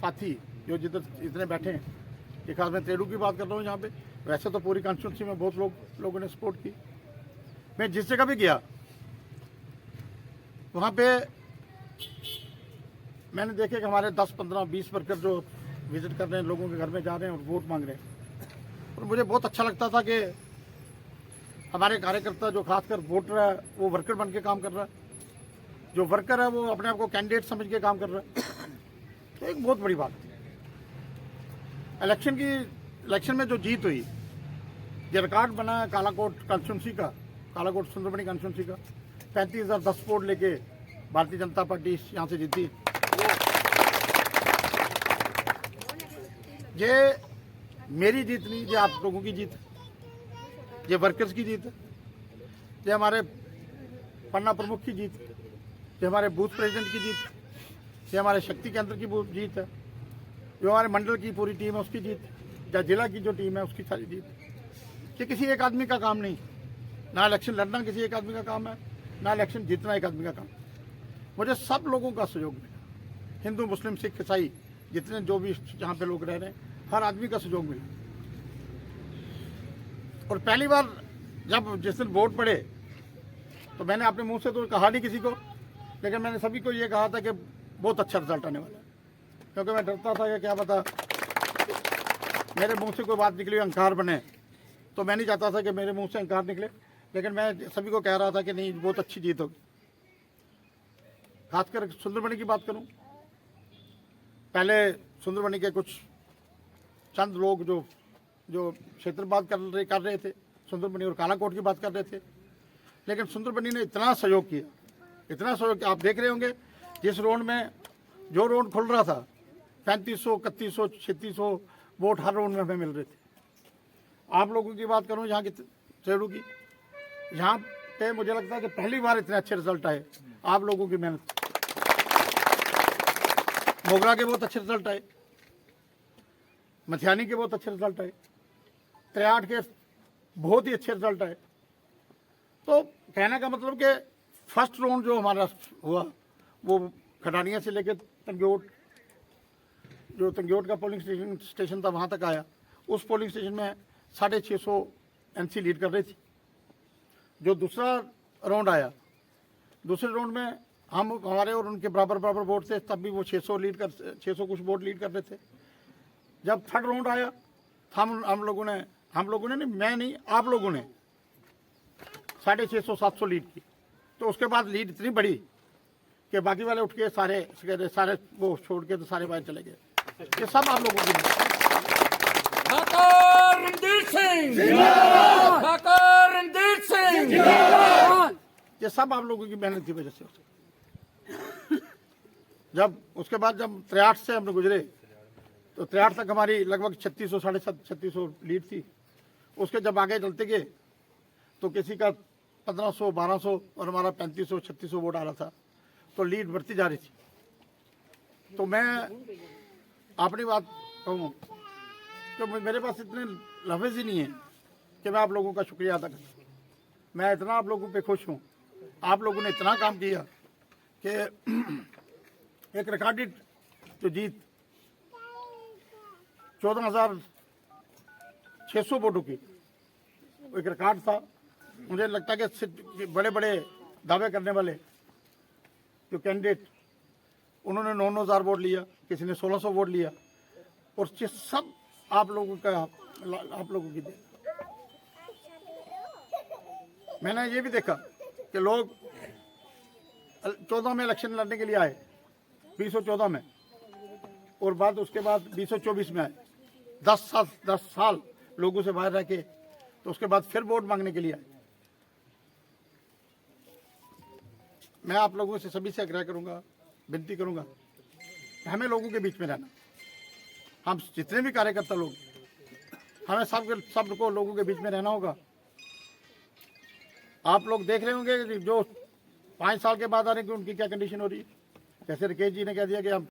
साथी जो जिधर इतने बैठे हैं, एक खास मैं त्रेडू की बात कर रहा हूँ यहाँ पे, वैसे तो पूरी कॉन्स्टिट्यूंसी में बहुत लोगों ने सपोर्ट की। मैं जिस जगह भी गया वहाँ पे मैंने देखे कि हमारे 10, 15, 20 वर्कर जो विजिट कर रहे हैं, लोगों के घर में जा रहे हैं और वोट मांग रहे हैं। और मुझे बहुत अच्छा लगता था कि हमारे कार्यकर्ता जो खासकर वोटर है वो वर्कर बन के काम कर रहा है, जो वर्कर है वो अपने आप को कैंडिडेट समझ के काम कर रहा है। तो एक बहुत बड़ी बात थी। इलेक्शन में जो जीत हुई, ये रिकॉर्ड बना है कालाकोट कॉन्स्टिट्यूंसी का, कालाकोट सुंदरबनी कॉन्स्टिट्यूंसी का। 35,010 वोट लेके भारतीय जनता पार्टी यहाँ से जीती। ये मेरी जीत नहीं, ये आप लोगों की जीत है, ये वर्कर्स की जीत है, ये हमारे पन्ना प्रमुख की जीत है, ये हमारे बूथ प्रेसिडेंट की जीत है, ये हमारे शक्ति केंद्र की जीत है, जो हमारे मंडल की पूरी टीम है उसकी जीत है, या जिला की जो टीम है उसकी सारी जीत है। ये किसी एक आदमी का काम नहीं, ना इलेक्शन लड़ना किसी एक आदमी का काम है, ना इलेक्शन जीतना एक आदमी का काम। मुझे सब लोगों का सहयोग मिला, हिंदू, मुस्लिम, सिख, ईसाई, जितने जो भी यहाँ पे लोग रह रहे हैं, हर आदमी का सहयोग मिला। और पहली बार जब जिस दिन वोट पड़े तो मैंने अपने मुंह से तो कहा नहीं किसी को, लेकिन मैंने सभी को ये कहा था कि बहुत अच्छा रिजल्ट आने वाला है, क्योंकि मैं डरता था कि क्या पता मेरे मुंह से कोई बात निकली अहंकार बने। तो मैं नहीं चाहता था कि मेरे मुंह से अहंकार निकले, लेकिन मैं सभी को कह रहा था कि नहीं, बहुत अच्छी जीत होगी। खासकर सुंदरबनी की बात करूं, पहले सुंदरबनी के कुछ चंद लोग जो क्षेत्रवाद कर रहे थे, सुंदरबनी और कालाकोट की बात कर रहे थे, लेकिन सुंदरबनी ने इतना सहयोग किया, इतना सहयोग किया। आप देख रहे होंगे जिस रोड में जो रोड खुल रहा था, 3500, 3100, 3600 वोट हर रोड में हमें मिल रहे थे। आप लोगों की बात करूं यहाँ की त्रेडू की, यहाँ पे मुझे लगता है कि पहली बार इतने अच्छे रिजल्ट आए। आप लोगों की मेहनत, मोगरा के बहुत अच्छे रिजल्ट आए, मथियानी के बहुत अच्छे रिजल्ट आए, 63 के बहुत ही अच्छे रिजल्ट आए। तो कहने का मतलब कि फर्स्ट राउंड जो हमारा हुआ वो खटानिया से लेकर तंगयोट, जो तंगयोट का पोलिंग स्टेशन था वहाँ तक आया। उस पोलिंग स्टेशन में 650 एनसी लीड कर रही थी। जो दूसरा राउंड आया, दूसरे राउंड में हमारे और उनके बराबर वोट थे, तब भी वो 600 कुछ वोट लीड कर रहे थे। जब थर्ड राउंड आया, हम लोगों ने नहीं, मैं नहीं, आप लोगों ने 650, 700 लीड की। तो उसके बाद लीड इतनी बड़ी कि बाकी वाले उठ के सारे वो छोड़ के तो सारे बाहर चले गए। ये सब आप लोगों की ये सब आप लोगों की मेहनत की वजह से। जब उसके बाद जब 63 से हम लोग गुजरे तो 63 तक हमारी लगभग 3600, 3600 लीड थी। उसके जब आगे चलते गए तो किसी का 1500, 1200 और हमारा 3500, 3600 वोट आ रहा था, तो लीड बढ़ती जा रही थी। तो मैं अपनी बात कहूँ तो मेरे पास इतने लफ्ज़ ही नहीं है कि मैं आप लोगों का शुक्रिया अदा करूँ। मैं इतना आप लोगों पे खुश हूँ, आप लोगों ने इतना काम किया कि एक रिकॉर्डेड जो जीत 14,600 वोटों की, एक रिकॉर्ड था। मुझे लगता है कि बड़े बड़े दावे करने वाले जो कैंडिडेट, उन्होंने 9,000 वोट लिया, किसी ने 1,600 वोट लिया, और ये सब आप लोगों की देन। मैंने ये भी देखा कि लोग 14 में इलेक्शन लड़ने के लिए आए, 2014 में, और बाद उसके बाद 2024 में आए। 10 साल लोगों से बाहर रह के, तो उसके बाद फिर वोट मांगने के लिए आए। मैं आप लोगों से सभी से आग्रह करूंगा, विनती करूंगा, हमें लोगों के बीच में रहना। हम जितने भी कार्यकर्ता लोग, हमें सबको लोगों के बीच में रहना होगा। आप लोग देख रहे होंगे जो 5 साल के बाद आ रहे हैं कि उनकी क्या कंडीशन हो रही है। जैसे राकेश जी ने कह दिया कि हम